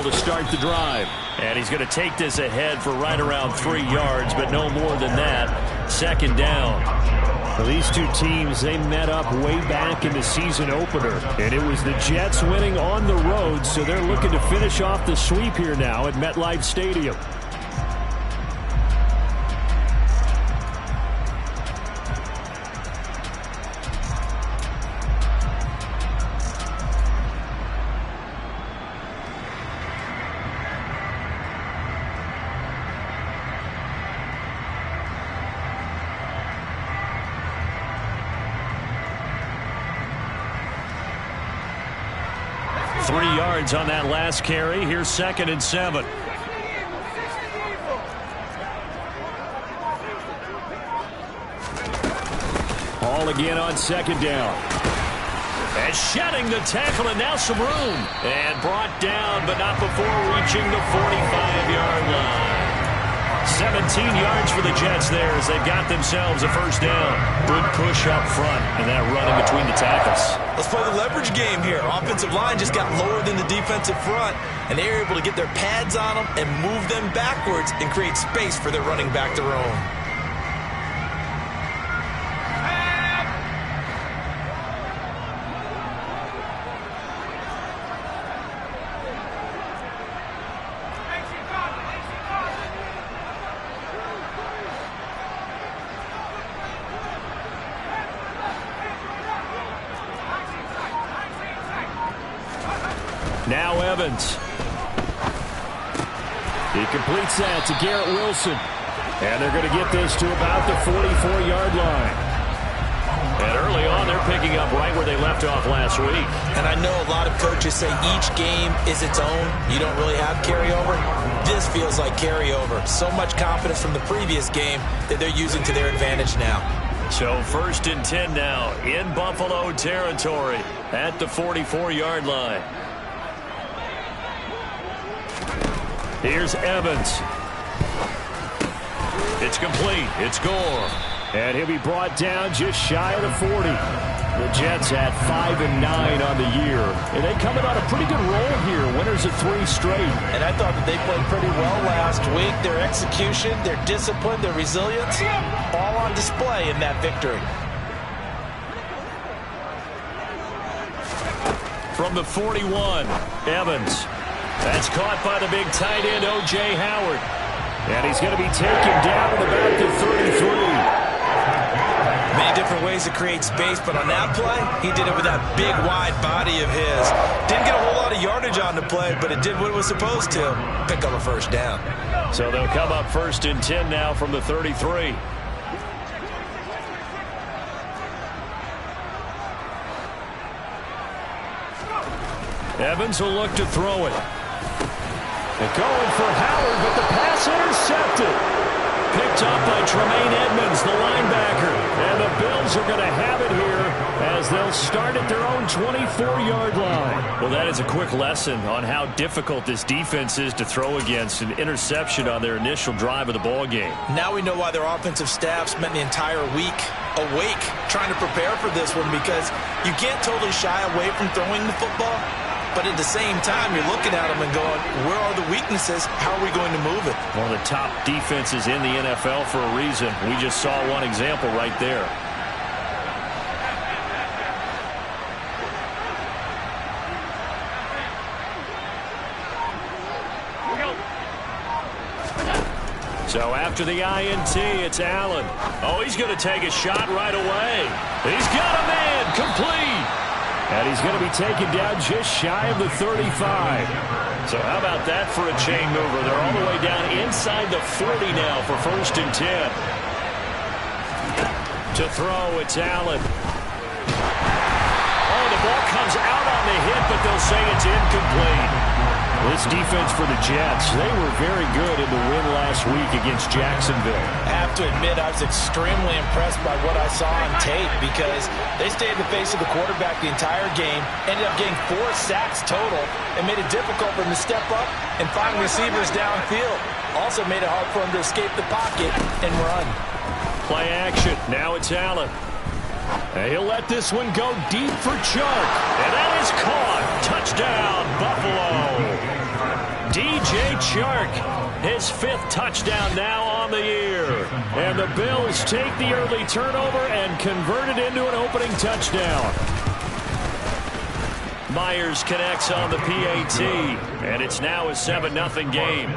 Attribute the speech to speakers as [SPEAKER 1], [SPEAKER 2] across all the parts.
[SPEAKER 1] ball to start the drive. And he's going to take this ahead for right around 3 yards, but no more than that. Second down. Well, these two teams, they met up way back in the season opener. And it was the Jets winning on the road, so they're looking to finish off the sweep here now at MetLife Stadium. On that last carry. Here's 2nd and 7. Hall again on 2nd down. And shedding the tackle, and now some room. And brought down, but not before reaching the 45-yard line. 17 yards for the Jets there as they've got themselves a first down. Good push up front and that run in between the tackles.
[SPEAKER 2] Let's play the leverage game here. Offensive line just got lower than the defensive front, and they were able to get their pads on them and move them backwards and create space for their running back to roam.
[SPEAKER 1] Now Evans. He completes that to Garrett Wilson. And they're going to get this to about the 44-yard line. And early on, they're picking up right where they left off last week.
[SPEAKER 2] And I know a lot of coaches say each game is its own. You don't really have carryover. This feels like carryover. So much confidence from the previous game that they're using to their advantage now.
[SPEAKER 1] So 1st and 10 now in Buffalo territory at the 44-yard line. Here's Evans. It's complete. It's Gore. And he'll be brought down just shy of the 40. The Jets at 5-9 on the year. And they coming on a pretty good roll here. Winners of 3 straight.
[SPEAKER 2] And I thought that they played pretty well last week. Their execution, their discipline, their resilience, all on display in that victory.
[SPEAKER 1] From the 41, Evans. That's caught by the big tight end, O.J. Howard. And he's going to be taken down at about the 33.
[SPEAKER 2] Many different ways to create space, but on that play, he did it with that big, wide body of his. Didn't get a whole lot of yardage on the play, but it did what it was supposed to. Pick up a first down.
[SPEAKER 1] So they'll come up 1st and 10 now from the 33. Evans will look to throw it. They're going for Howard, but the pass intercepted. Picked up by Tremaine Edmonds, the linebacker. And the Bills are going to have it here as they'll start at their own 24-yard line. Well, that is a quick lesson on how difficult this defense is to throw against. An interception on their initial drive of the ball game.
[SPEAKER 2] Now we know why their offensive staff spent the entire week awake trying to prepare for this one, because you can't totally shy away from throwing the football. But at the same time, you're looking at them and going, where are the weaknesses? How are we going to move it?
[SPEAKER 1] One of the top defenses in the NFL for a reason. We just saw one example right there. So after the INT, it's Allen. Oh, he's going to take a shot right away. He's got a man, complete. And he's going to be taken down just shy of the 35. So how about that for a chain mover? They're all the way down inside the 40 now for 1st and 10. To throw, it's Allen. Oh, the ball comes out on the hit, but they'll say it's incomplete. This defense for the Jets, they were very good in the win last week against Jacksonville.
[SPEAKER 2] I have to admit, I was extremely impressed by what I saw on tape, because they stayed in the face of the quarterback the entire game, ended up getting 4 sacks total, and made it difficult for him to step up and find receivers downfield. Also made it hard for him to escape the pocket and run.
[SPEAKER 1] Play action. Now it's Allen. And he'll let this one go deep for Chuck. And that is caught. Touchdown, Buffalo. DJ Chark, his 5th touchdown now on the year. And the Bills take the early turnover and convert it into an opening touchdown. Myers connects on the PAT, and it's now a 7-0 game.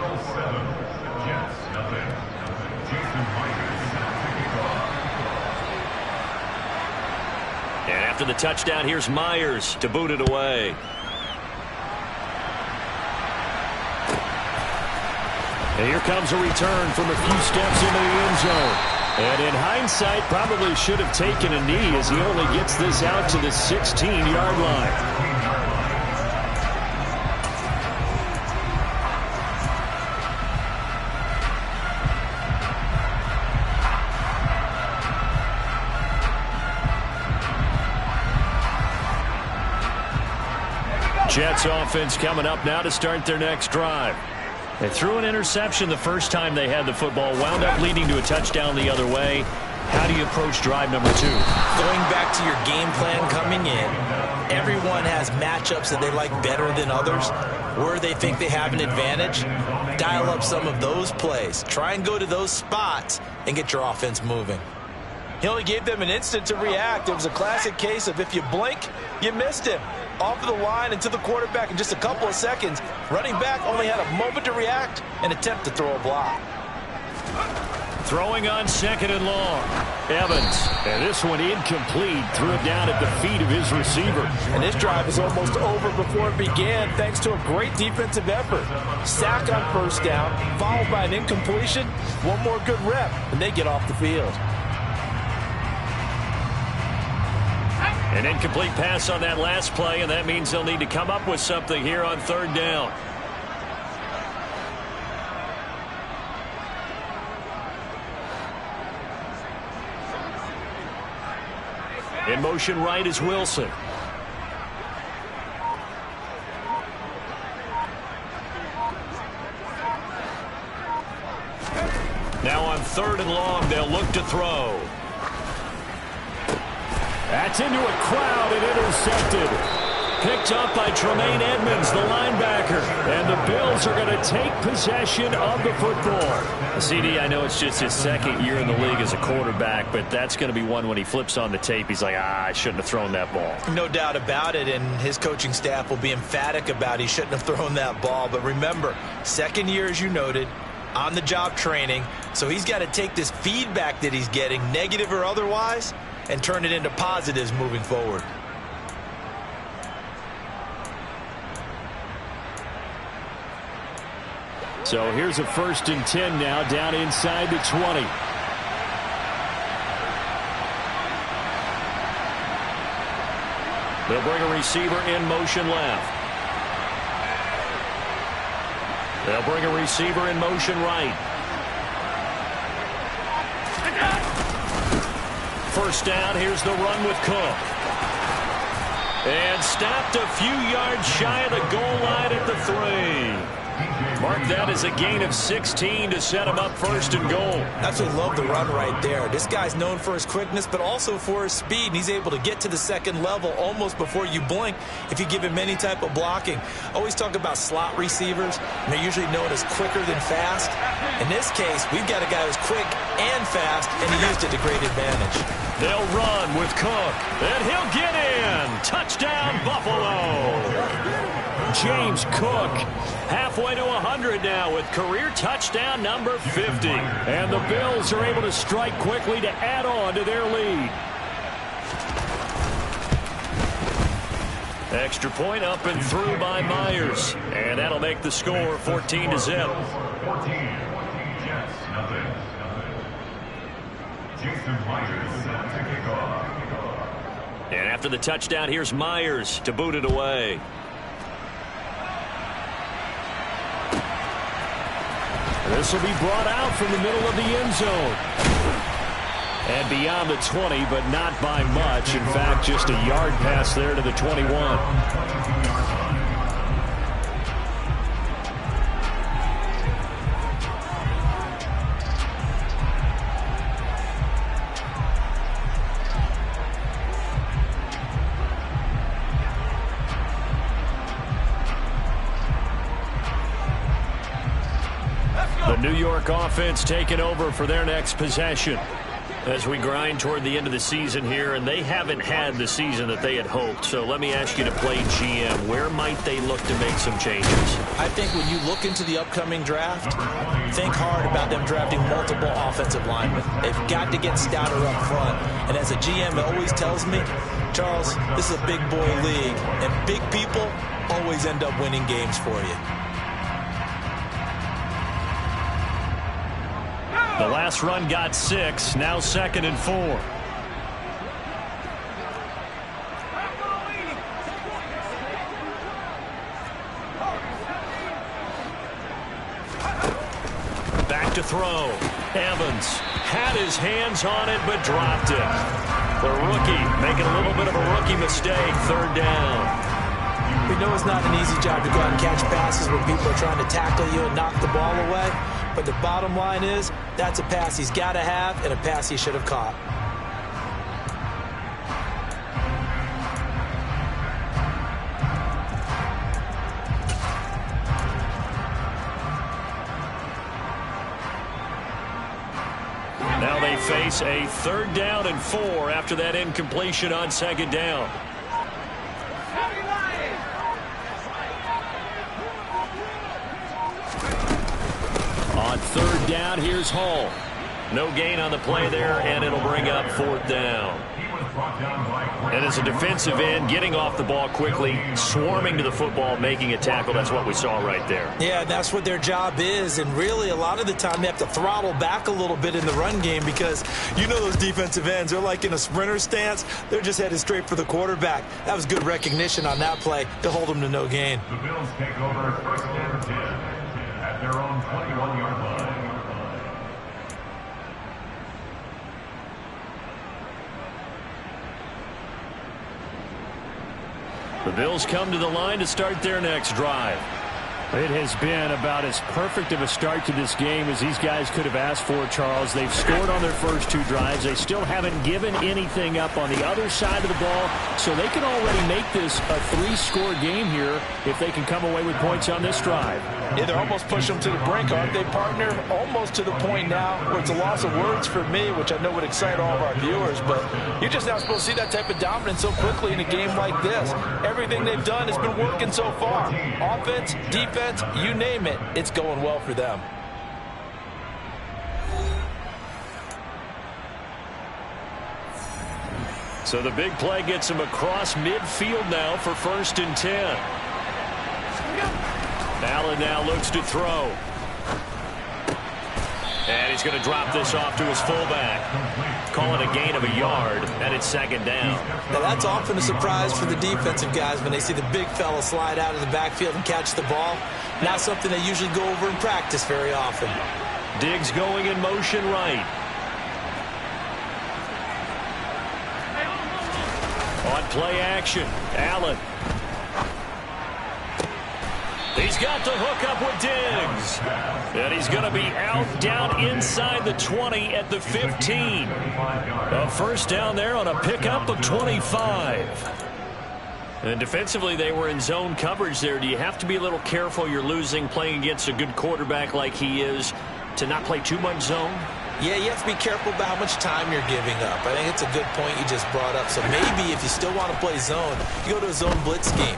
[SPEAKER 1] And after the touchdown, here's Myers to boot it away. And here comes a return from a few steps into the end zone. And in hindsight, probably should have taken a knee as he only gets this out to the 16-yard line. Jets offense coming up now to start their next drive. They threw an interception the first time they had the football, wound up leading to a touchdown the other way. How do you approach drive number 2?
[SPEAKER 2] Going back to your game plan coming in, everyone has matchups that they like better than others, where they think they have an advantage. Dial up some of those plays. Try and go to those spots and get your offense moving. He only gave them an instant to react. It was a classic case of if you blink, you missed him. Off of the line and to the quarterback in just a couple of seconds. Running back only had a moment to react and attempt to throw a block.
[SPEAKER 1] Throwing on 2nd and long. Evans. And this one incomplete. Threw it down at the feet of his receiver.
[SPEAKER 2] And this drive is almost over before it began thanks to a great defensive effort. Sack on 1st down, followed by an incompletion. One more good rep, and they get off the field.
[SPEAKER 1] An incomplete pass on that last play, and that means they'll need to come up with something here on 3rd down. In motion right is Wilson. Now on 3rd and long, they'll look to throw. That's into a crowd and intercepted. Picked up by Tremaine Edmonds, the linebacker. And the Bills are going to take possession of the football. CD, I know it's just his 2nd year in the league as a quarterback, but that's going to be one when he flips on the tape. He's like, I shouldn't have thrown that ball.
[SPEAKER 2] No doubt about it, and his coaching staff will be emphatic about he shouldn't have thrown that ball. But remember, 2nd year, as you noted, on-the-job training. So he's got to take this feedback that he's getting, negative or otherwise, and turn it into positives moving forward.
[SPEAKER 1] So here's a 1st and 10 now, down inside the 20. They'll bring a receiver in motion left. They'll bring a receiver in motion right. 1st down, here's the run with Cook. And stopped a few yards shy of the goal line at the 3. Mark that as a gain of 16 to set him up 1st and goal.
[SPEAKER 2] Absolutely love the run right there. This guy's known for his quickness, but also for his speed. And he's able to get to the 2nd level almost before you blink if you give him any type of blocking. Always talk about slot receivers, and they're usually known as quicker than fast. In this case, we've got a guy who's quick and fast, and he used it to great advantage.
[SPEAKER 1] They'll run with Cook, and he'll get in. Touchdown, Buffalo. James Cook halfway to 100 now with career touchdown number 50. And the Bills are able to strike quickly to add on to their lead. Extra point up and through by Myers. And that'll make the score 14-0.
[SPEAKER 3] 14, Jets, nothing. Jason Myers to kick off.
[SPEAKER 1] And after the touchdown, here's Myers to boot it away. This will be brought out from the middle of the end zone. And beyond the 20, but not by much. In fact, just a yard pass there to the 21. New York offense taking over for their next possession. As we grind toward the end of the season here, and they haven't had the season that they had hoped. So let me ask you to play GM. Where might they look to make some changes?
[SPEAKER 2] I think when you look into the upcoming draft, think hard about them drafting multiple offensive linemen. They've got to get stouter up front. And as a GM, it always tells me, Charles, this is a big boy league, and big people always end up winning games for you.
[SPEAKER 1] The last run got 6, now 2nd and 4. Back to throw. Evans had his hands on it but dropped it. The rookie making a little bit of a rookie mistake, 3rd down.
[SPEAKER 2] We know it's not an easy job to go out and catch passes when people are trying to tackle you and knock the ball away. But the bottom line is, that's a pass he's got to have and a pass he should have caught.
[SPEAKER 1] Now they face a 3rd down and 4 after that incompletion on 2nd down. On 3rd down, here's Hall. No gain on the play there, and it'll bring up 4th down. And as a defensive end, getting off the ball quickly, swarming to the football, making a tackle, that's what we saw right there.
[SPEAKER 2] Yeah, that's what their job is, and really a lot of the time they have to throttle back a little bit in the run game because you know those defensive ends, they're like in a sprinter stance. They're just headed straight for the quarterback. That was good recognition on that play to hold them to no gain.
[SPEAKER 3] The Bills take over 1st and 10 at their own 21-yard line.
[SPEAKER 1] The Bills come to the line to start their next drive.
[SPEAKER 4] It has been about as perfect of a start to this game as these guys could have asked for, Charles. They've scored on their first 2 drives. They still haven't given anything up on the other side of the ball, so they can already make this a 3-score game here if they can come away with points on this drive.
[SPEAKER 2] Yeah, they're almost pushing them to the brink, aren't they, partner? Almost to the point now where it's a loss of words for me, which I know would excite all of our viewers, but you're just not supposed to see that type of dominance so quickly in a game like this. Everything they've done has been working so far. Offense, defense, you name it, it's going well for them.
[SPEAKER 1] So the big play gets him across midfield now for 1st and 10. Allen now looks to throw. And he's going to drop this off to his fullback. Call it a gain of a yard, and it's 2nd down.
[SPEAKER 2] Now that's often a surprise for the defensive guys when they see the big fella slide out of the backfield and catch the ball. Not something they usually go over in practice very often.
[SPEAKER 1] Diggs going in motion right. On play action, Allen. He's got the hook up with Diggs. And he's going to be out down inside the 20 at the 15. A 1st down there on a pickup of 25. And defensively, they were in zone coverage there. Do you have to be a little careful? You're losing, playing against a good quarterback like he is, to not play too much zone?
[SPEAKER 2] Yeah, you have to be careful about how much time you're giving up. I think it's a good point you just brought up. So maybe if you still want to play zone, you go to a zone blitz scheme,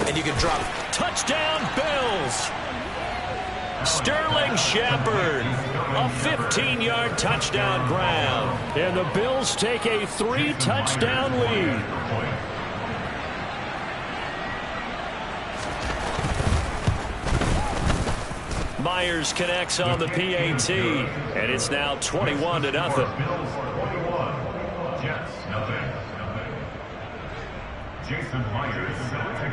[SPEAKER 2] and you can drop.
[SPEAKER 1] Touchdown, Bills! Sterling Shepard, a 15-yard touchdown grab.
[SPEAKER 4] And the Bills take a 3-touchdown lead.
[SPEAKER 1] Myers connects on the PAT, and it's now 21-0.
[SPEAKER 3] Bills 21, Jets nothing. Jason Myers to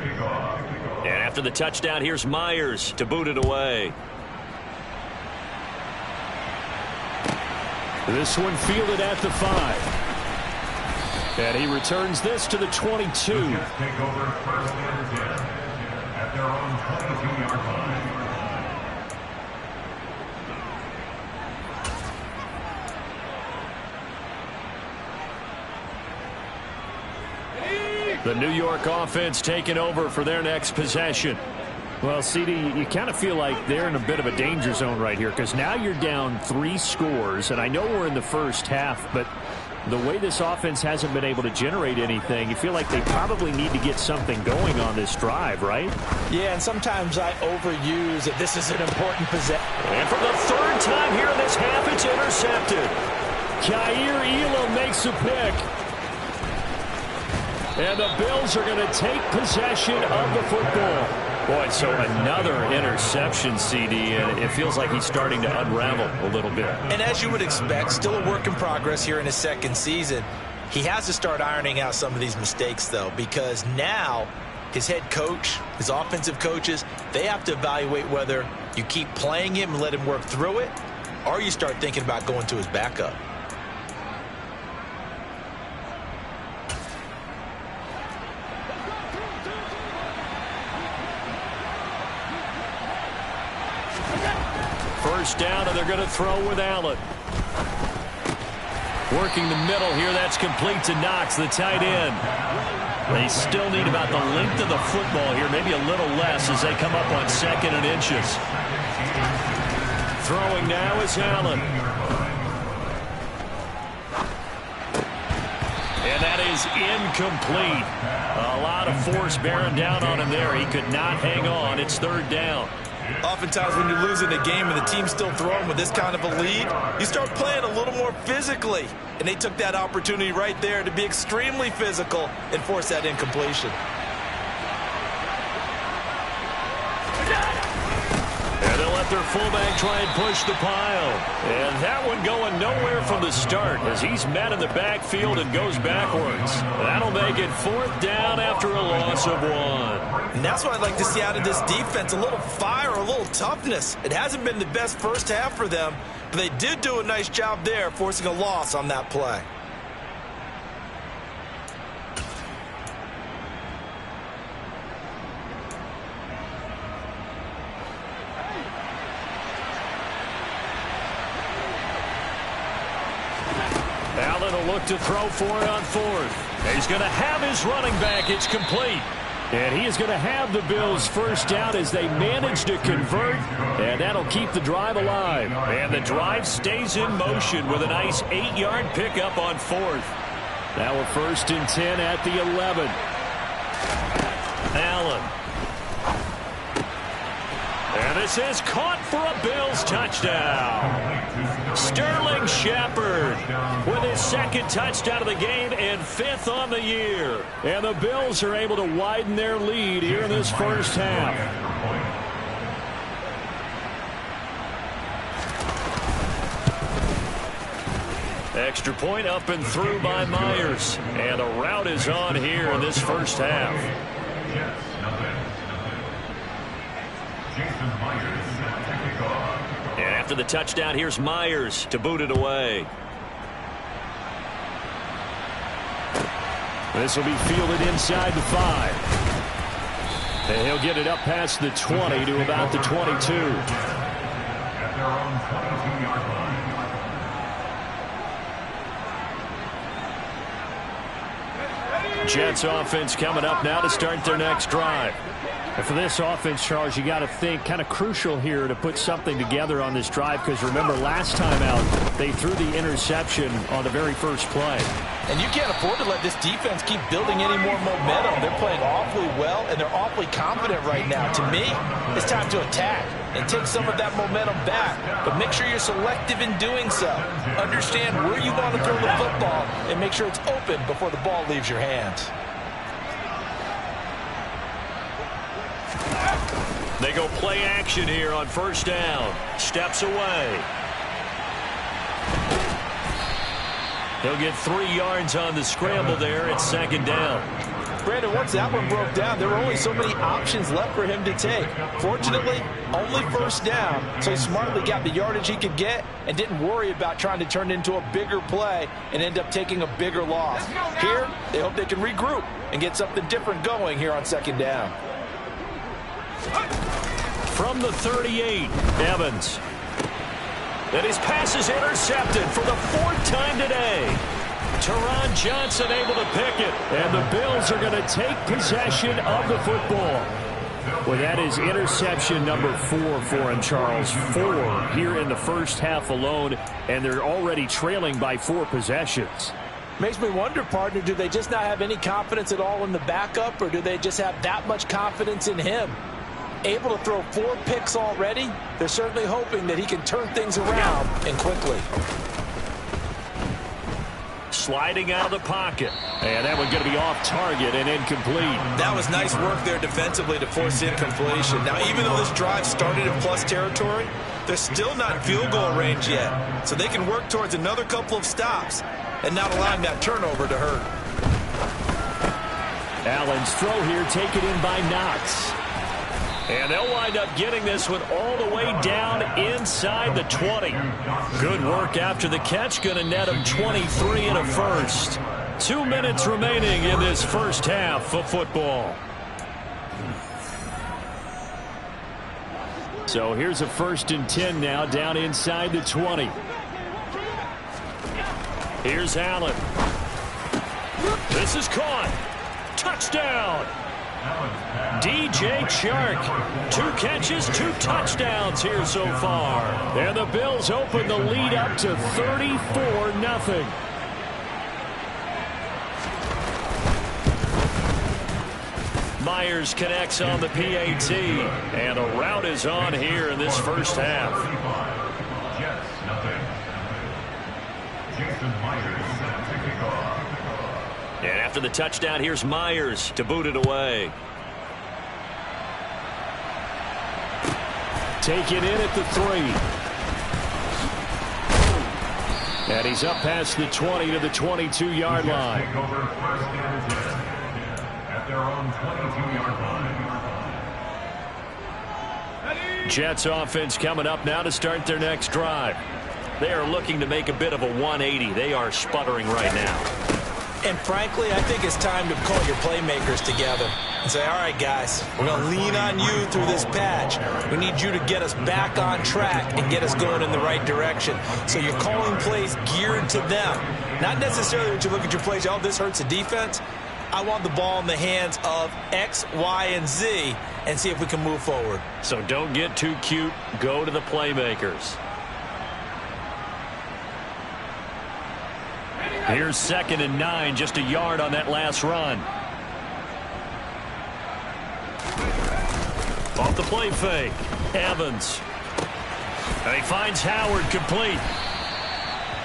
[SPEAKER 3] kick off.
[SPEAKER 1] And after the touchdown, here's Myers to boot it away.
[SPEAKER 4] This one fielded at the 5. And he returns this to the 22.
[SPEAKER 3] The Jets take over 1st and 10 at their own 22-yard line.
[SPEAKER 1] The New York offense taking over for their next possession.
[SPEAKER 4] Well, CD, you kind of feel like they're in a bit of a danger zone right here because now you're down 3 scores, and I know we're in the first half, but the way this offense hasn't been able to generate anything, you feel like they probably need to get something going on this drive, right?
[SPEAKER 2] Yeah, and sometimes I overuse that this is an important possession.
[SPEAKER 1] And for the 3rd time here in this half, it's intercepted. Kaiir Elam makes a pick. And the Bills are going to take possession of the football. Boy, so another interception, CD, and it feels like he's starting to unravel a little bit.
[SPEAKER 2] And as you would expect, still a work in progress here in his 2nd season. He has to start ironing out some of these mistakes, though, because now his head coach, his offensive coaches, they have to evaluate whether you keep playing him and let him work through it, or you start thinking about going to his backup.
[SPEAKER 1] First down, and they're going to throw with Allen. Working the middle here, that's complete to Knox, the tight end. They still need about the length of the football here, maybe a little less as they come up on 2nd and inches. Throwing now is Allen. And that is incomplete. A lot of force bearing down on him there. He could not hang on. It's 3rd down.
[SPEAKER 2] Oftentimes when you're losing a game and the team's still throwing with this kind of a lead, you start playing a little more physically. And they took that opportunity right there to be extremely physical and force that incompletion.
[SPEAKER 1] And they'll let their fullback try and push the pile. And that one going nowhere from the start as he's met in the backfield and goes backwards. That'll make it 4th down after a loss of 1.
[SPEAKER 2] And that's what I'd like to see out of this defense, a little fire, a little toughness. It hasn't been the best first half for them, but they did do a nice job there forcing a loss on that play.
[SPEAKER 1] Allen will look to throw for it on 4th. He's going to have his running back. It's complete. And he is going to have the Bills first down as they manage to convert, and that'll keep the drive alive. And the drive stays in motion with a nice 8-yard pickup on 4th. Now a 1st and 10 at the 11. Allen. And this is caught for a Bills touchdown. Sterling Shepard with his 2nd touchdown of the game and 5th on the year. And the Bills are able to widen their lead here in this first half. Extra point up and through by Myers. And a route is on here in this first half. And after the touchdown, here's Myers to boot it away. This will be fielded inside the 5. And he'll get it up past the 20 to about the 22.
[SPEAKER 3] At their own 22-yard line.
[SPEAKER 1] Jets offense coming up now to start their next drive.
[SPEAKER 4] And for this offense, Charles, you got to think kind of crucial here to put something together on this drive because remember last time out they threw the interception on the very first play.
[SPEAKER 2] And you can't afford to let this defense keep building any more momentum. They're playing awfully well, and they're awfully confident right now. To me, it's time to attack and take some of that momentum back. But make sure you're selective in doing so. Understand where you want to throw the football and make sure it's open before the ball leaves your hands.
[SPEAKER 1] They go play action here on 1st down. Steps away. He'll get 3 yards on the scramble there at 2nd down.
[SPEAKER 2] Brandon, once that one broke down, there were only so many options left for him to take. Fortunately, only 1st down, so he smartly got the yardage he could get and didn't worry about trying to turn it into a bigger play and end up taking a bigger loss. Here, they hope they can regroup and get something different going here on 2nd down.
[SPEAKER 1] From the 38, Evans. And his pass is intercepted for the 4th time today. Teron Johnson able to pick it. And the Bills are going to take possession of the football.
[SPEAKER 4] Well, that is interception number 4 for him, Charles. 4 here in the first half alone, and they're already trailing by 4 possessions.
[SPEAKER 2] Makes me wonder, partner, do they just not have any confidence at all in the backup, or do they just have that much confidence in him? Able to throw 4 picks already, they're certainly hoping that he can turn things around and quickly.
[SPEAKER 4] Sliding out of the pocket. And that one's going to be off target and incomplete.
[SPEAKER 2] That was nice work there defensively to force incompletion. Now, even though this drive started in plus territory, they're still not in field goal range yet. So they can work towards another couple of stops and not allowing that turnover to hurt.
[SPEAKER 4] Allen's throw here taken in by Knox. And they'll wind up getting this one all the way down inside the 20. Good work after the catch. Going to net him 23 and a first. 2 minutes remaining in this first half of football. So here's a 1st and 10 now down inside the 20. Here's Allen. This is caught. Touchdown. DJ Chark. 2 catches, 2 touchdowns here so far. And the Bills open the lead up to 34-0. Myers connects on the PAT. And a route is on here in this first half. And after the touchdown, here's Myers to boot it away. Taken in at the 3. And he's up past the 20 to the 22-yard line.
[SPEAKER 3] At their own 22-yard line.
[SPEAKER 4] Jets offense coming up now to start their next drive. They are looking to make a bit of a 180. They are sputtering right now.
[SPEAKER 2] And frankly, I think it's time to call your playmakers together and say, all right, guys, we're going to lean on you through this patch. We need you to get us back on track and get us going in the right direction. So you're calling plays geared to them. Not necessarily that you look at your plays, oh, this hurts the defense. I want the ball in the hands of X, Y, and Z and see if we can move forward.
[SPEAKER 4] So don't get too cute. Go to the playmakers. Here's 2nd and 9, just a yard on that last run. Off the play fake, Evans. And he finds Howard complete.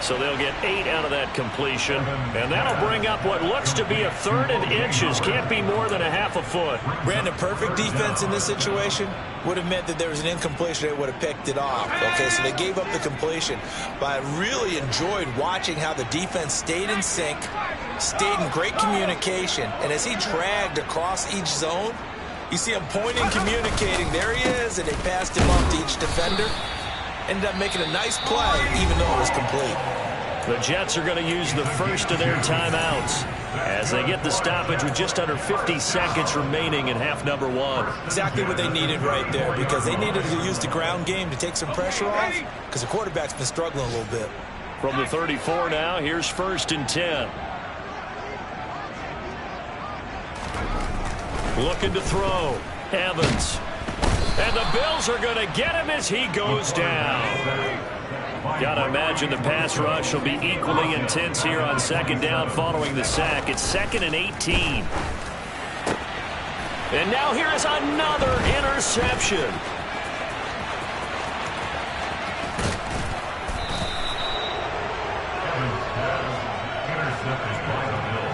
[SPEAKER 4] So they'll get 8 out of that completion. And that'll bring up what looks to be a 3rd and inches. Can't be more than a half a foot.
[SPEAKER 2] Brandon, perfect defense in this situation would have meant that there was an incompletion. They would have picked it off. Okay, so they gave up the completion. But I really enjoyed watching how the defense stayed in sync, stayed in great communication. And as he dragged across each zone, you see him pointing, communicating. There he is, and they passed him off to each defender. Ended up making a nice play, even though it was complete.
[SPEAKER 4] The Jets are going to use the first of their timeouts as they get the stoppage with just under 50 seconds remaining in half number 1.
[SPEAKER 2] Exactly what they needed right there, because they needed to use the ground game to take some pressure off, because the quarterback's been struggling a little bit.
[SPEAKER 4] From the 34 now, here's 1st and 10. Looking to throw. Evans. And the Bills are going to get him as he goes down. Got to imagine the pass rush will be equally intense here on 2nd down following the sack. It's 2nd and 18. And now here is another interception.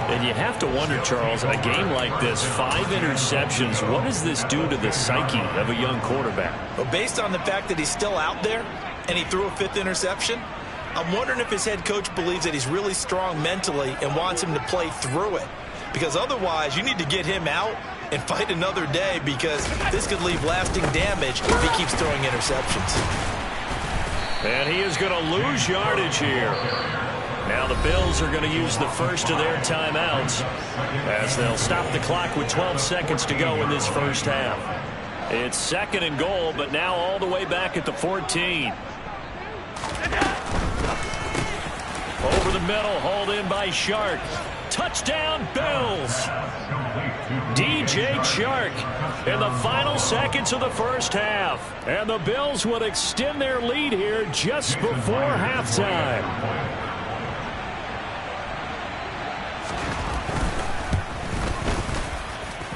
[SPEAKER 4] And you have to wonder, Charles, in a game like this, 5 interceptions, what does this do to the psyche of a young quarterback?
[SPEAKER 2] Well, based on the fact that he's still out there and he threw a 5th interception, I'm wondering if his head coach believes that he's really strong mentally and wants him to play through it. Because otherwise, you need to get him out and fight another day, because this could leave lasting damage if he keeps throwing interceptions.
[SPEAKER 4] And he is going to lose yardage here. Now the Bills are going to use the first of their timeouts as they'll stop the clock with 12 seconds to go in this first half. It's 2nd and goal, but now all the way back at the 14.
[SPEAKER 1] Over the middle, hauled in by Shark. Touchdown, Bills. DJ Shark in the final seconds of the first half. And the Bills would extend their lead here just before halftime.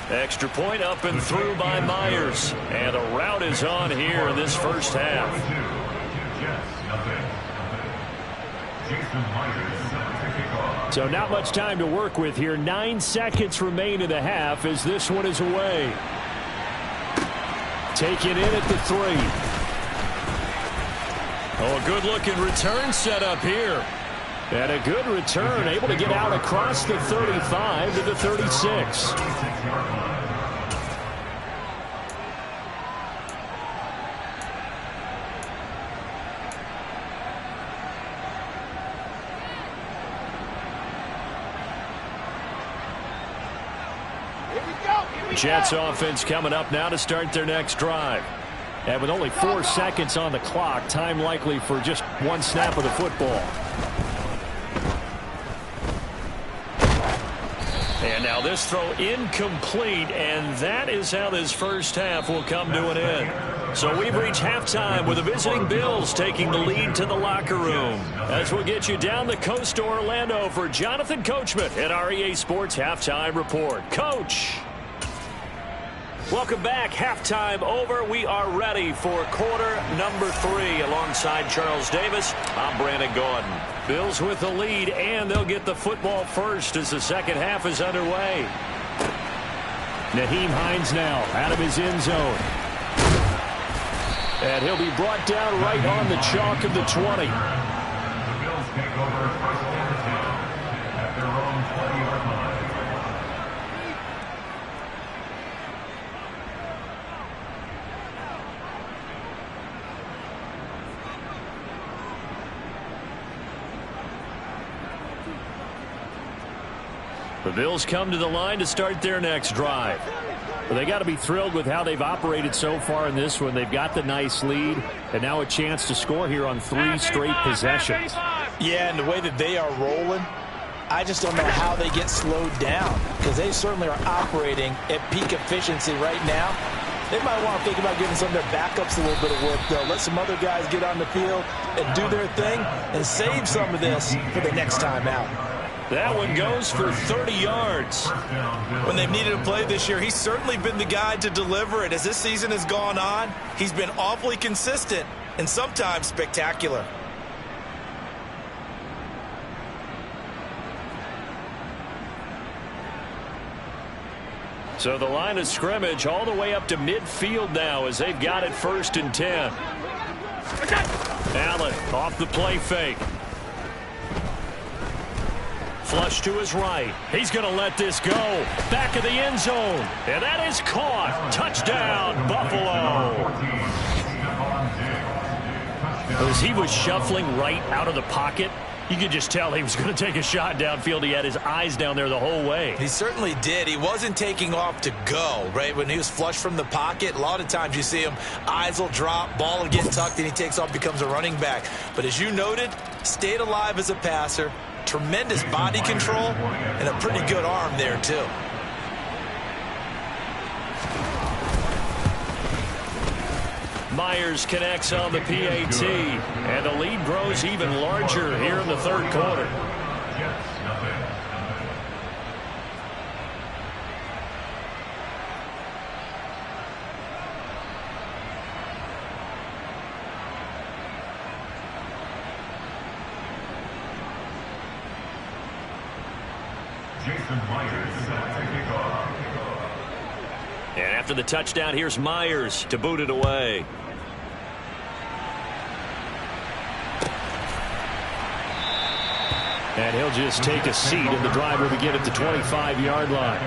[SPEAKER 1] Extra point up and through by Myers. And a rout is on here in this first half. So not much time to work with here. 9 seconds remain in the half as this one is away. Taken in at the 3. Oh, a good-looking return set up here. And a good return, able to get out across the 35 to the 36. Jets offense coming up now to start their next drive. And with only 4 seconds on the clock, time likely for just one snap of the football. And now this throw incomplete, and that is how this first half will come to an end. So we've reached halftime with the visiting Bills taking the lead to the locker room. As we'll get you down the coast to Orlando for Jonathan Coachman at our EA Sports Halftime Report. Coach. Welcome back. Halftime over. We are ready for quarter number 3. Alongside Charles Davis, I'm Brandon Gordon. Bills with the lead, and they'll get the football first as the second half is underway. Nyheim Hines now out of his end zone. And he'll be brought down right on the chalk of the 20.
[SPEAKER 3] The Bills take over first and 10 at their own 20-yard line.
[SPEAKER 1] The Bills come to the line to start their next drive. Well, they got to be thrilled with how they've operated so far in this one. They've got the nice lead, and now a chance to score here on 3 straight possessions.
[SPEAKER 2] Yeah, and the way that they are rolling, I just don't know how they get slowed down, because they certainly are operating at peak efficiency right now. They might want to think about giving some of their backups a little bit of work, though. Let some other guys get on the field and do their thing and save some of this for the next time out.
[SPEAKER 1] That one goes for 30 yards.
[SPEAKER 2] When they've needed a play this year, he's certainly been the guy to deliver it. As this season has gone on, he's been awfully consistent and sometimes spectacular.
[SPEAKER 1] So the line of scrimmage all the way up to midfield now as they've got it 1st and 10. Allen off the play fake. Flush to his right. He's going to let this go. Back of the end zone. And that is caught. Touchdown, Buffalo. As he was shuffling right out of the pocket, you could just tell he was going to take a shot downfield. He had his eyes down there the whole way.
[SPEAKER 2] He certainly did. He wasn't taking off to go, right? When he was flush from the pocket, a lot of times you see him, eyes will drop, ball will get tucked, and he takes off, becomes a running back. But as you noted, stayed alive as a passer. Tremendous body control and a pretty good arm there, too.
[SPEAKER 1] Myers connects on the PAT, and the lead grows even larger here in the third quarter. And after the touchdown, here's Myers to boot it away. And he'll just take a seat, and the drive will begin at the 25-yard line.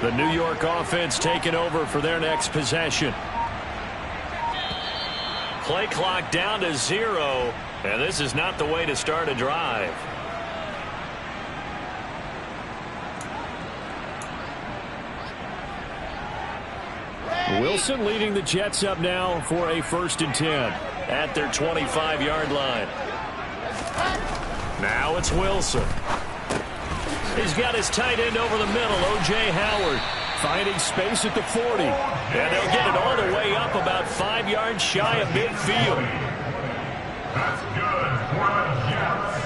[SPEAKER 4] The New York offense taking over for their next possession. Play clock down to 0, and this is not the way to start a drive. Wilson leading the Jets up now for a 1st and 10 at their 25-yard line. Now it's Wilson. He's got his tight end over the middle, O.J. Howard, finding space at the 40. And they'll get it all the way up about 5 yards shy of midfield.
[SPEAKER 3] That's good for the Jets.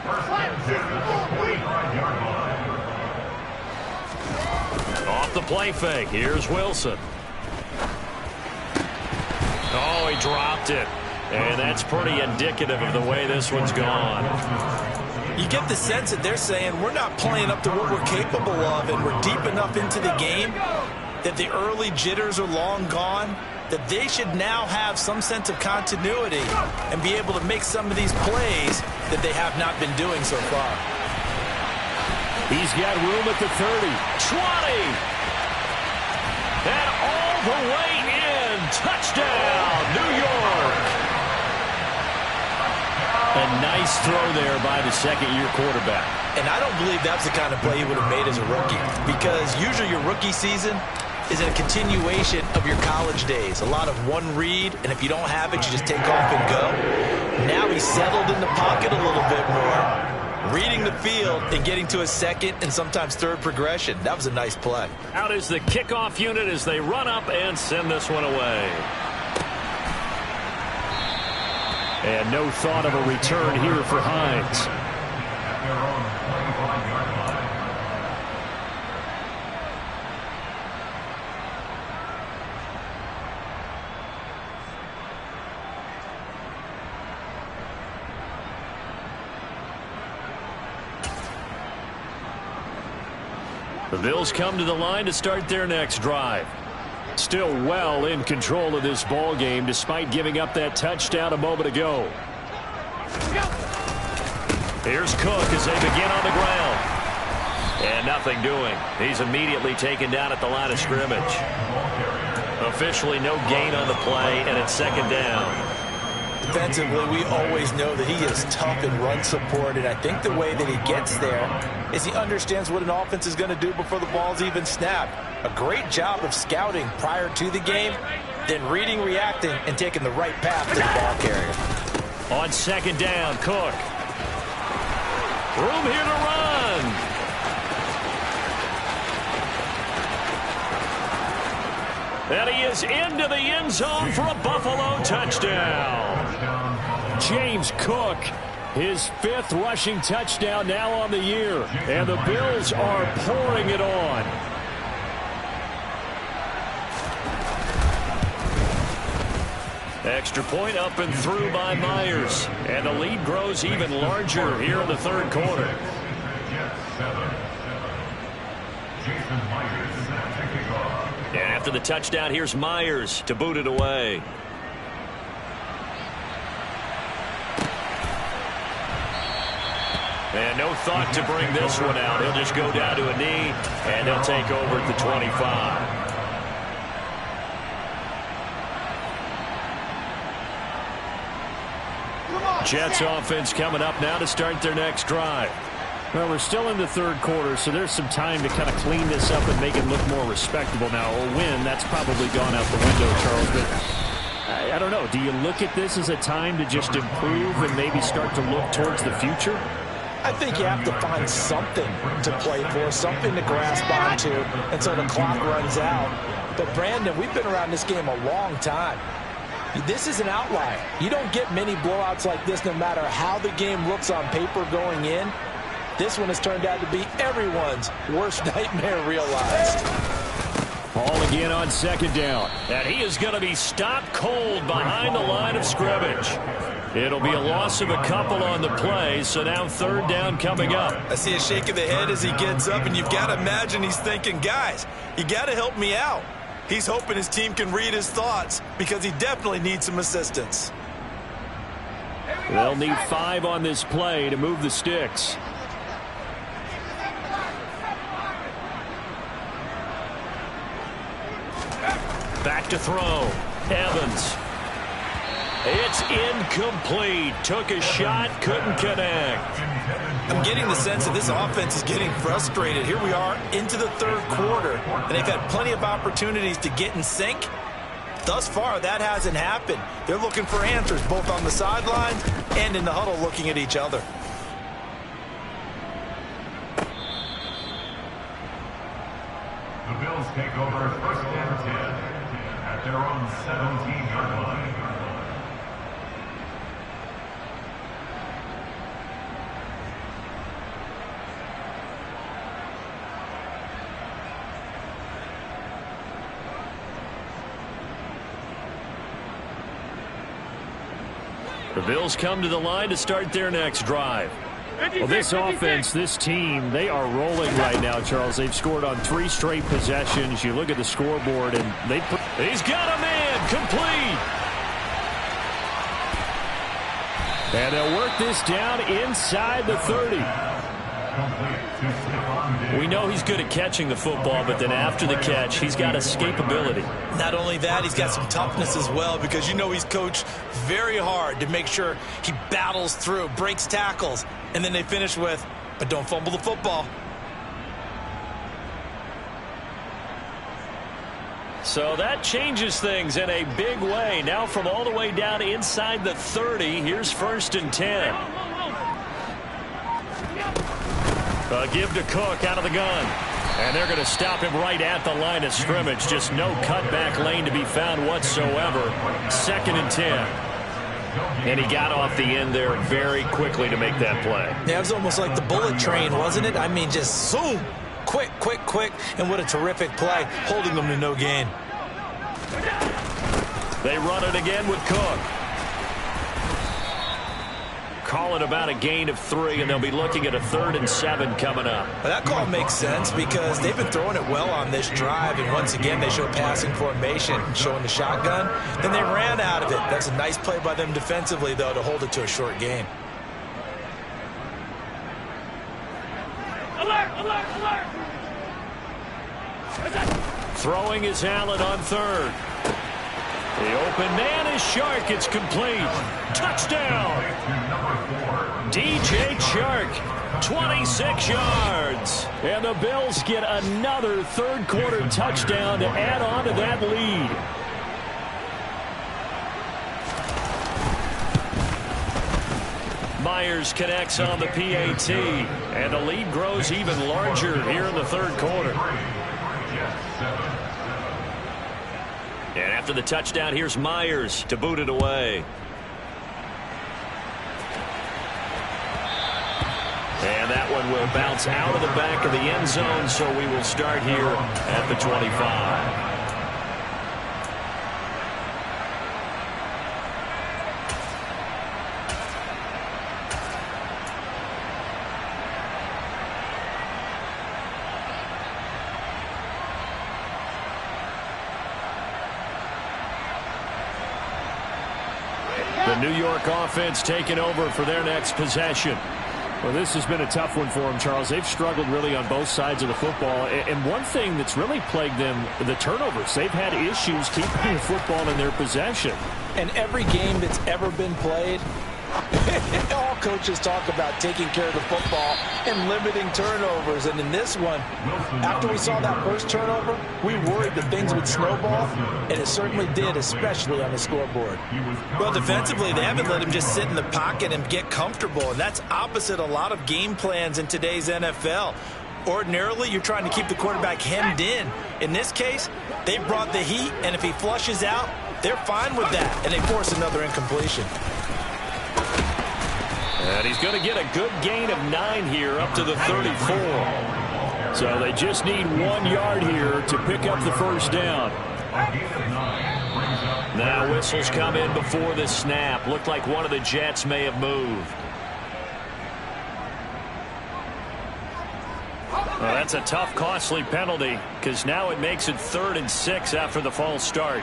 [SPEAKER 3] 1st and 10 at the 45-yard line.
[SPEAKER 4] Off the play fake. Here's Wilson. Oh, he dropped it. And that's pretty indicative of the way this one's gone.
[SPEAKER 2] You get the sense that they're saying we're not playing up to what we're capable of, and we're deep enough into the game that the early jitters are long gone, that they should now have some sense of continuity and be able to make some of these plays that they have not been doing so far.
[SPEAKER 4] He's got room at the 30. 20. And all the way in. Touchdown, New York. A nice throw there by the second-year quarterback.
[SPEAKER 2] And I don't believe that's the kind of play he would have made as a rookie, because usually your rookie season is a continuation of your college days. A lot of one read, and if you don't have it, you just take off and go. Now he's settled in the pocket a little bit more, reading the field and getting to a second and sometimes third progression. That was a nice play.
[SPEAKER 4] Out is the kickoff unit as they run up and send this one away. And no thought of a return here for Hines.
[SPEAKER 3] At their own 25-yard line.
[SPEAKER 4] The Bills come to the line to start their next drive. Still well in control of this ball game despite giving up that touchdown a moment ago. Here's Cook as they begin on the ground. And nothing doing. He's immediately taken down at the line of scrimmage. Officially no gain on the play, and it's 2nd down.
[SPEAKER 2] Defensively, we always know that he is tough in run support, and I think the way that he gets there is he understands what an offense is going to do before the ball's even snapped. A great job of scouting prior to the game, then reading, reacting, and taking the right path to the ball carrier.
[SPEAKER 4] On 2nd down, Cook. Room here to run. And he is into the end zone for a Buffalo touchdown. James Cook, his 5th rushing touchdown now on the year. And the Bills are pouring it on. Extra point up and through by Myers. And the lead grows even larger here in the 3rd quarter. And after the touchdown, here's Myers to boot it away. And no thought to bring this one out. He'll just go down to a knee, and they'll take over at the 25. Jets offense coming up now to start their next drive. Well, we're still in the 3rd quarter, so there's some time to kind of clean this up and make it look more respectable. Now, a win, that's probably gone out the window, Charles, but I don't know. Do you look at this as a time to just improve and maybe start to look towards the future?
[SPEAKER 2] I think you have to find something to play for, something to grasp onto until the clock runs out. But, Brandon, we've been around this game a long time. This is an outlier. You don't get many blowouts like this no matter how the game looks on paper going in. This one has turned out to be everyone's worst nightmare realized.
[SPEAKER 4] Ball again on 2nd down. And he is going to be stopped cold behind the line of scrimmage. It'll be a loss of a couple on the play, so now 3rd down coming up.
[SPEAKER 2] I see a shake of the head as he gets up, and you've got to imagine he's thinking, guys, you got to help me out. He's hoping his team can read his thoughts because he definitely needs some assistance.
[SPEAKER 4] They'll need 5 on this play to move the sticks.
[SPEAKER 1] Back to throw. Evans. It's incomplete. Took a shot, couldn't connect.
[SPEAKER 2] I'm getting the sense that this offense is getting frustrated. Here we are into the third quarter, and they've had plenty of opportunities to get in sync. Thus far, that hasn't happened. They're looking for answers both on the sidelines and in the huddle looking at each other.
[SPEAKER 3] The Bills take over first and 10 at their own 17-yard line.
[SPEAKER 1] The Bills come to the line to start their next drive.
[SPEAKER 4] Well, this offense, this team, they are rolling right now, Charles. They've scored on 3 straight possessions. You look at the scoreboard, and they put...
[SPEAKER 1] He's got a man, complete.
[SPEAKER 4] And they'll work this down inside the 30.
[SPEAKER 1] We know he's good at catching the football, but then after the catch, he's got escapability.
[SPEAKER 2] Not only that, he's got some toughness as well, because you know he's coached very hard to make sure he battles through, breaks tackles, and then they finish with, but don't fumble the football.
[SPEAKER 1] So that changes things in a big way. Now from all the way down inside the 30, here's 1st and 10. Give to Cook out of the gun. And they're going to stop him right at the line of scrimmage. Just no cutback lane to be found whatsoever. 2nd and 10. And he got off the end there very quickly to make that play.
[SPEAKER 2] Yeah, it was almost like the bullet train, wasn't it? I mean, just zoom. Quick, quick, quick. And what a terrific play, holding them to no gain.
[SPEAKER 1] They run it again with Cook. Call it about a gain of 3, and they'll be looking at a 3rd and 7 coming up.
[SPEAKER 2] Well, that call makes sense because they've been throwing it well on this drive, and once again they show passing formation, showing the shotgun. Then they ran out of it. That's a nice play by them defensively, though, to hold it to a short gain.
[SPEAKER 3] Alert, alert, alert!
[SPEAKER 1] Throwing is Allen on 3rd. The open man is Shark. It's complete. Touchdown. DJ Shark, 26 yards. And the Bills get another third-quarter touchdown to add on to that lead. Myers connects on the PAT, and the lead grows even larger here in the third quarter. And after the touchdown, here's Myers to boot it away. And that one will bounce out of the back of the end zone, so we will start here at the 25. The New York offense taking over for their next possession.
[SPEAKER 4] Well, this has been a tough one for them, Charles. They've struggled really on both sides of the football. And one thing that's really plagued them, the turnovers. They've had issues keeping the football in their possession.
[SPEAKER 2] And every game that's ever been played, all coaches talk about taking care of the football and limiting turnovers. And in this one, after we saw that first turnover, we worried that things would snowball, and it certainly did, especially on the scoreboard. Well, defensively, they haven't let him just sit in the pocket and get comfortable, and that's opposite a lot of game plans in today's NFL. Ordinarily, you're trying to keep the quarterback hemmed in. In this case, they brought the heat, and if he flushes out, they're fine with that, and they force another incompletion.
[SPEAKER 1] And he's going to get a good gain of 9 here up to the 34.
[SPEAKER 4] So they just need 1 yard here to pick up the first down.
[SPEAKER 1] Now whistles come in before the snap. Looked like one of the Jets may have moved. Well, that's a tough, costly penalty because now it makes it 3rd and 6 after the false start.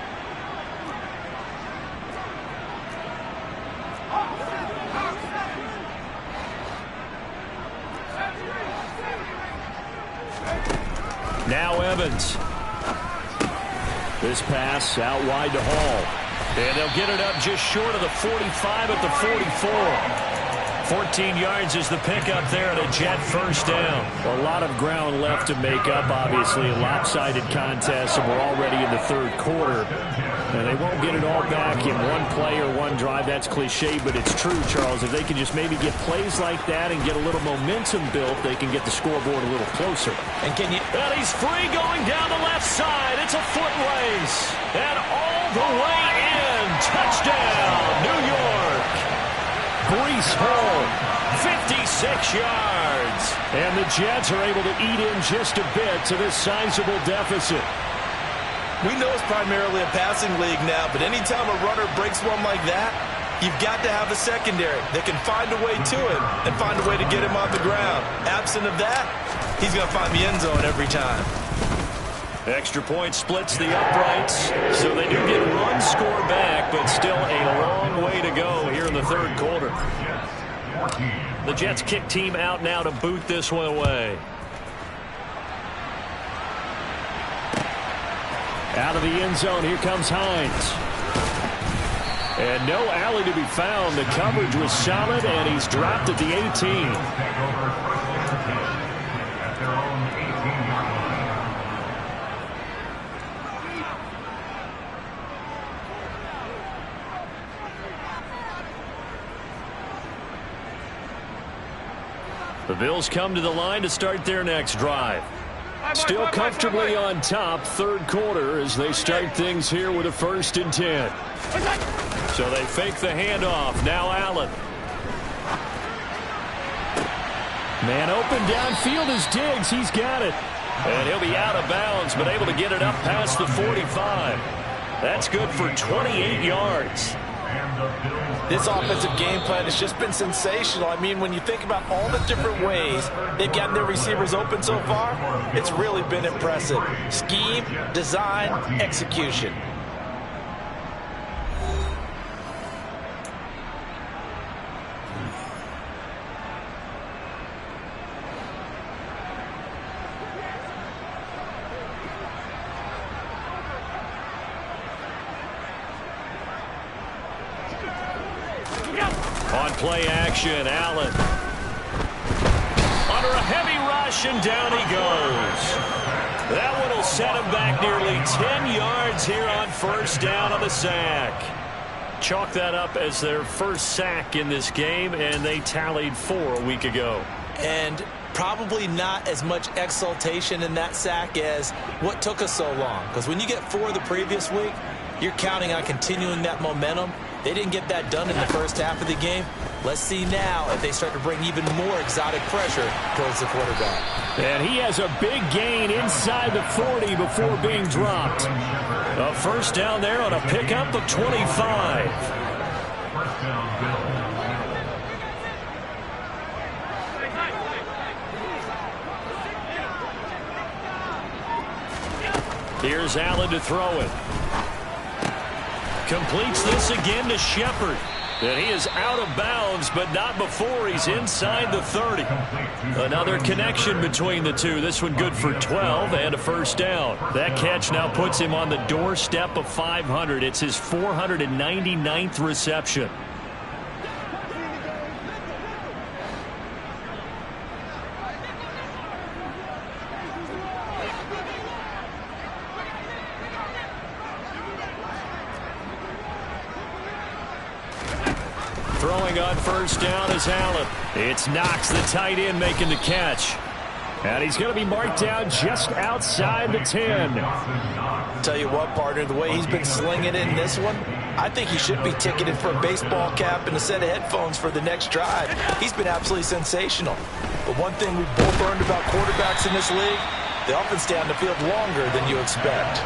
[SPEAKER 1] Now Evans.
[SPEAKER 4] This pass out wide to Hall. And they'll get it up just short of the 45 at the 44. 14 yards is the pickup there at a Jet first down. A lot of ground left to make up, obviously. A lopsided contest, and we're already in the third quarter. And they won't get it all back in one play or one drive. That's cliche, but it's true, Charles. If they can just maybe get plays like that and get a little momentum built, they can get the scoreboard a little closer.
[SPEAKER 1] And he's free going down the left side. It's a foot race. And all the way in. Touchdown, New York. Breece Hall, 56 yards. And the Jets are able to eat in just a bit to this sizable deficit.
[SPEAKER 2] We know it's primarily a passing league now, but anytime a runner breaks one like that, you've got to have a secondary that can find a way to him and find a way to get him on the ground. Absent of that, he's going to find the end zone every time.
[SPEAKER 1] Extra point splits the uprights, so they do get one score back, but still a long way to go here in the third quarter. The Jets kick team out now to boot this one away. Out of the end zone, here comes Hines. And no alley to be found. The coverage was solid, and he's dropped at the 18. The Bills come to the line to start their next drive. Still comfortably on top, third quarter, as they start things here with a 1st and 10. So they fake the handoff. Now Allen. Man open downfield is Diggs. He's got it. And he'll be out of bounds, but able to get it up past the 45. That's good for 28 yards.
[SPEAKER 2] This offensive game plan has just been sensational. I mean, when you think about all the different ways they've gotten their receivers open so far, it's really been impressive. Scheme, design, execution.
[SPEAKER 1] On play action, Allen. Under a heavy rush, and down he goes. That one will set him back nearly 10 yards here on 1st down on the sack. Chalk that up as their first sack in this game, and they tallied 4 a week ago.
[SPEAKER 2] And probably not as much exultation in that sack as what took us so long. Because when you get 4 the previous week, you're counting on continuing that momentum. They didn't get that done in the first half of the game. Let's see now if they start to bring even more exotic pressure towards the quarterback.
[SPEAKER 1] And he has a big gain inside the 40 before being dropped. A 1st down there on a pickup of 25. Here's Allen to throw it. Completes this again to Shepard. And he is out of bounds, but not before he's inside the 30. Another connection between the two. This one good for 12 and a 1st down. That catch now puts him on the doorstep of 500. It's his 499th reception. Throwing on 1st down is Allen. It's Knox, the tight end, making the catch. And he's going to be marked down just outside the 10.
[SPEAKER 2] Tell you what, partner, the way he's been slinging it in this one, I think he should be ticketed for a baseball cap and a set of headphones for the next drive. He's been absolutely sensational. But one thing we've both learned about quarterbacks in this league, they often stay on the field longer than you expect.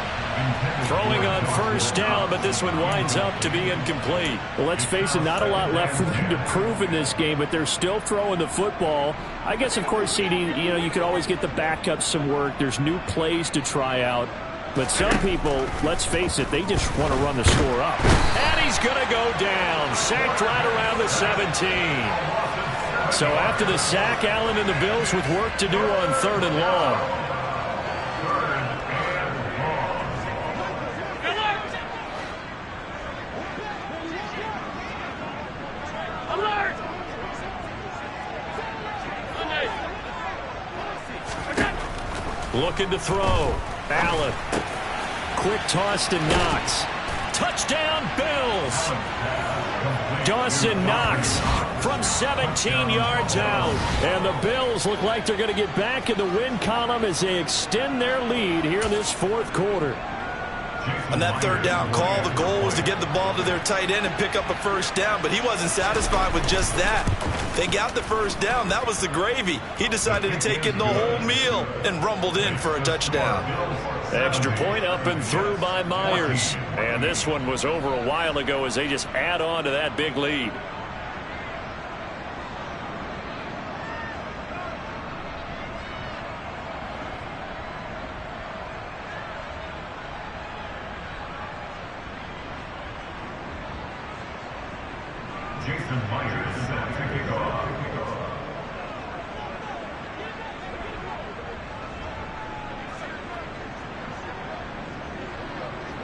[SPEAKER 1] Throwing on 1st down, but this one winds up to be incomplete.
[SPEAKER 4] Well, let's face it, not a lot left for them to prove in this game, but they're still throwing the football. I guess, of course, CD, you could always get the backups some work. There's new plays to try out. But some people, let's face it, they just want to run the score up.
[SPEAKER 1] And he's going to go down. Sacked right around the 17. So after the sack, Allen and the Bills with work to do on 3rd and long.
[SPEAKER 4] Looking to throw. Allen. Quick toss to Knox. Touchdown, Bills. Dawson Knox from 17 yards out. And the Bills look like they're going to get back in the win column as they extend their lead here in this fourth quarter.
[SPEAKER 2] On that third down call, the goal was to get the ball to their tight end and pick up a first down, but he wasn't satisfied with just that. They got the first down. That was the gravy. He decided to take in the whole meal and rumbled in for a touchdown.
[SPEAKER 4] Extra point up and through by Myers. And this one was over a while ago as they just add on to that big lead.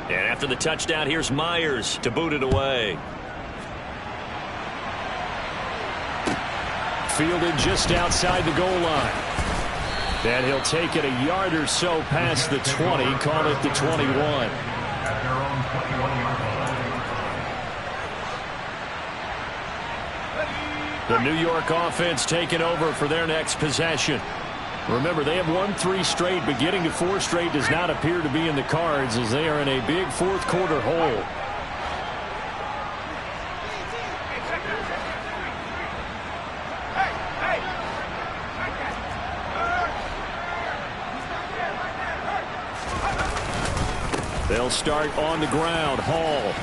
[SPEAKER 4] And after the touchdown, here's Myers to boot it away. Fielded just outside the goal line. And he'll take it a yard or so past the 20, call it the 21.
[SPEAKER 3] At their own 21-yard line.
[SPEAKER 4] The New York offense taking over for their next possession. Remember, they have won 3 straight, but getting to 4 straight does not appear to be in the cards as they are in a big fourth quarter hole. They'll start on the ground. Hall.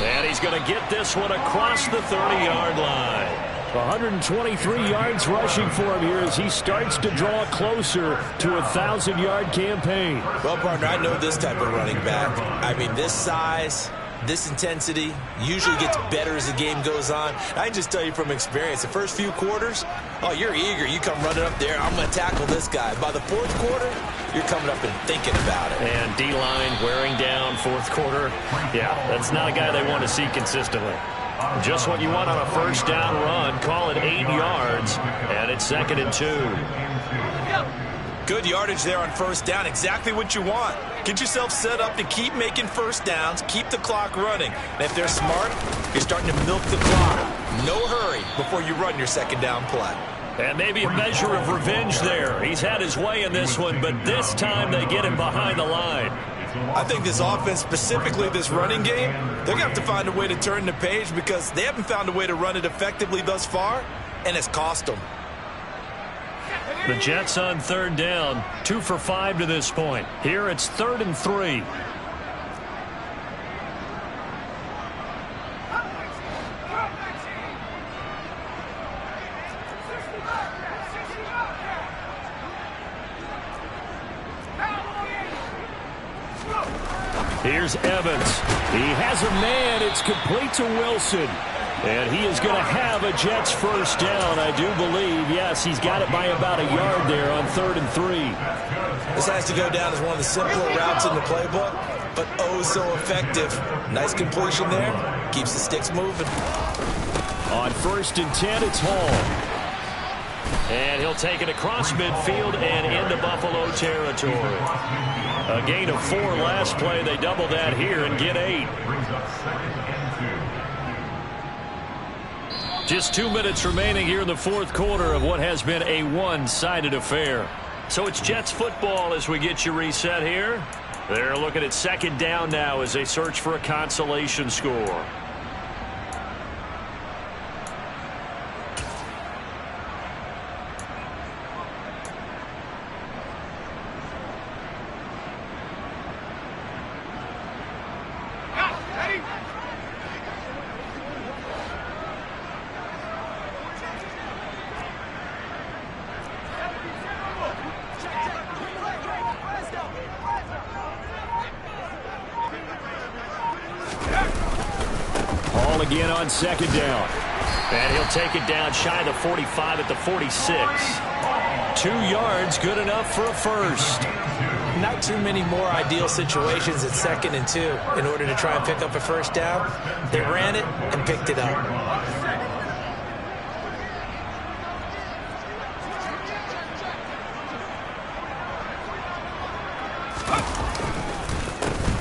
[SPEAKER 4] And he's going to get this one across the 30-yard line. 123 yards rushing for him here as he starts to draw closer to a 1,000-yard campaign.
[SPEAKER 2] Well, partner, I know this type of running back. I mean, this size, this intensity usually gets better as the game goes on. I can just tell you from experience, the first few quarters, oh, you're eager. You come running up there, I'm going to tackle this guy. By the fourth quarter, you're coming up and thinking about it.
[SPEAKER 4] And D-line wearing down fourth quarter. Yeah, that's not a guy they want to see consistently. Just what you want on a first down run. Call it 8 yards, and it's 2nd and 2.
[SPEAKER 2] Good yardage there on first down. Exactly what you want. Get yourself set up to keep making first downs, keep the clock running. And if they're smart, you're starting to milk the clock. No hurry before you run your second down play.
[SPEAKER 4] And maybe a measure of revenge there. He's had his way in this one, but this time they get him behind the line.
[SPEAKER 2] I think this offense, specifically this running game, they're going to have to find a way to turn the page because they haven't found a way to run it effectively thus far, and it's cost them.
[SPEAKER 4] The Jets on third down, 2 for 5 to this point. Here it's 3rd and 3. Here's Evans. He has a man. It's complete to Wilson. And he is going to have a Jets first down, I do believe. Yes, he's got it by about a yard there on 3rd and 3.
[SPEAKER 2] This has to go down as one of the simpler routes in the playbook, but oh so effective. Nice completion there. Keeps the sticks moving.
[SPEAKER 4] On 1st and 10, it's Hall. And he'll take it across midfield and into Buffalo territory. A gain of 4 last play. They double that here and get 8.
[SPEAKER 3] Brings up 2nd and 2.
[SPEAKER 4] Just 2 minutes remaining here in the fourth quarter of what has been a one-sided affair. So it's Jets football as we get you reset here. They're looking at 2nd down now as they search for a consolation score. Again on 2nd down. And he'll take it down shy of the 45 at the 46. 2 yards, good enough for a first.
[SPEAKER 2] Not too many more ideal situations at 2nd and 2 in order to try and pick up a first down. They ran it and picked it up.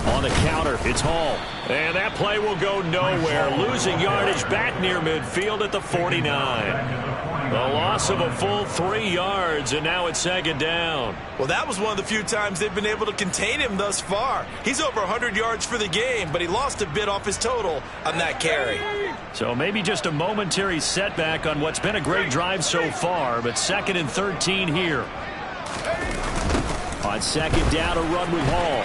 [SPEAKER 4] On the counter, it's Hall.
[SPEAKER 1] And that play will go nowhere. Losing yardage back near midfield at the 49. The loss of a full 3 yards, and now it's second down.
[SPEAKER 2] Well, that was one of the few times they've been able to contain him thus far. He's over 100 yards for the game, but he lost a bit off his total on that carry.
[SPEAKER 1] So maybe just a momentary setback on what's been a great drive so far, but 2nd and 13 here.
[SPEAKER 4] On second down, a run with Hall.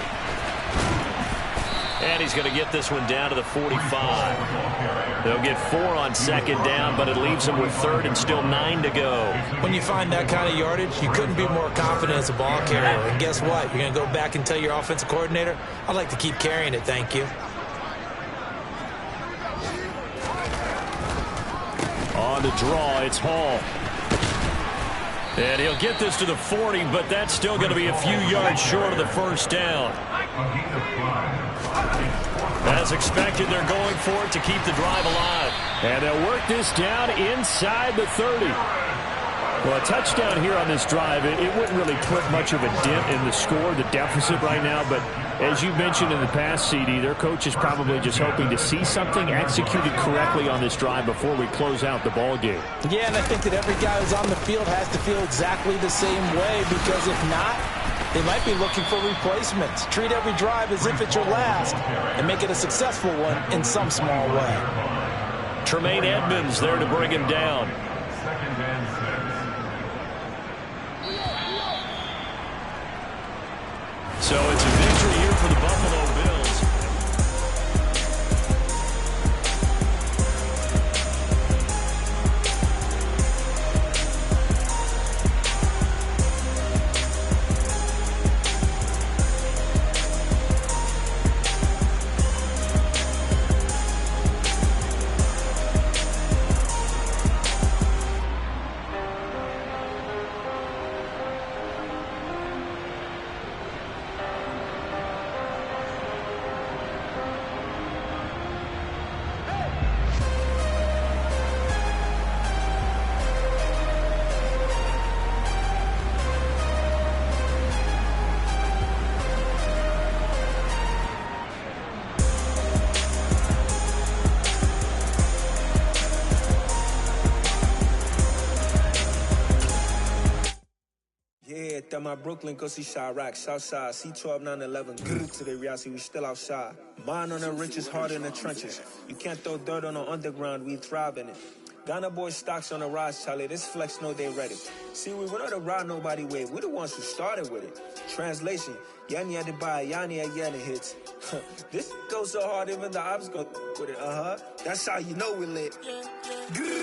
[SPEAKER 1] And he's going to get this one down to the 45. They'll get 4 on second down, but it leaves them with 3rd and still 9 to go.
[SPEAKER 2] When you find that kind of yardage, you couldn't be more confident as a ball carrier. And guess what? You're going to go back and tell your offensive coordinator, I'd like to keep carrying it, thank you.
[SPEAKER 1] On the draw, it's Hall. And he'll get this to the 40, but that's still going to be a few yards short of the first down. As expected, they're going for it to keep the drive alive.
[SPEAKER 4] And they'll work this down inside the 30. Well, a touchdown here on this drive, it wouldn't really put much of a dent in the score, the deficit right now. But as you mentioned in the past, CD, their coach is probably just hoping to see something executed correctly on this drive before we close out the ball game.
[SPEAKER 2] Yeah, and I think that every guy who's on the field has to feel exactly the same way, because if not, they might be looking for replacements. Treat every drive as if it's your last and make it a successful one in some small way.
[SPEAKER 1] Tremaine Edmonds there to bring him down.
[SPEAKER 3] 2nd and 6.
[SPEAKER 1] So it's a victory here for the Buffalo Bills.
[SPEAKER 5] My Brooklyn, go see Chirac, Southside, C12, 911, grrr to the reality, we still outside. Mine on the richest, heart in the trenches. You can't throw dirt on the underground, we thrive in it. Ghana boys stocks on the rise, Charlie, this flex know they ready. See, we went on the ride nobody wave, we the ones who started with it. Translation, Yanni had to buy, Yanni had Yanni hits. This goes so hard, even the ops go with it, That's how you know we lit. Grrr.